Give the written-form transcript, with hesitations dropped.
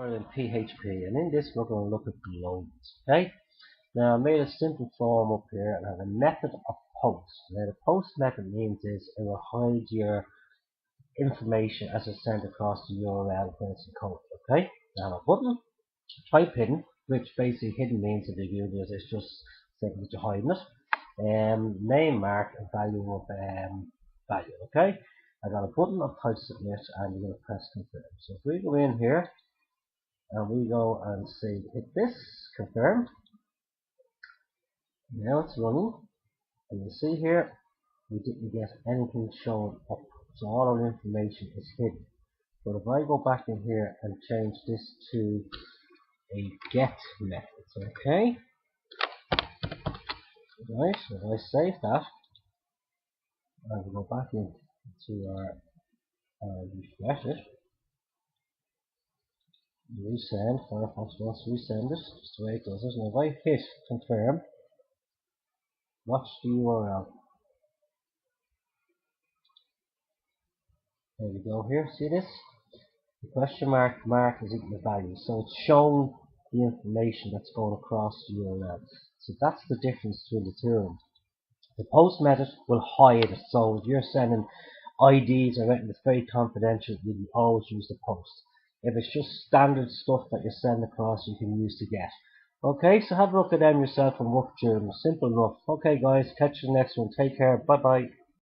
In PHP, and in this we're going to look at the loads. Okay, now I made a simple form up here and I have a method of post. Now the post method means is it will hide your information as it's sent across the URL when it's encoded. Okay, now I have a button, type hidden, which basically hidden means that the users is just saying that you're hiding it. Name, mark, and value of value. Okay, I got a button of type submit, and you're going to press confirm. So if we go in here and we go and say hit this, confirm. Now it's running, and you see here we didn't get anything shown up, so all our information is hidden. But if I go back in here and change this to a get method, okay, right, so if I save that and go back into our refresh it, resend, Firefox wants to resend it, just the way it does it, and if I hit confirm, watch the URL. There we go here, see this? The question mark is equal to value, so it's showing the information that's going across the URL. So that's the difference between the two of them. The post method will hide it, so if you're sending IDs or anything that's very confidential, you can always use the post. If it's just standard stuff that you send across, you can use the get. Okay, so have a look at them yourself and work through them. Simple enough. Okay guys, catch you in the next one. Take care. Bye bye.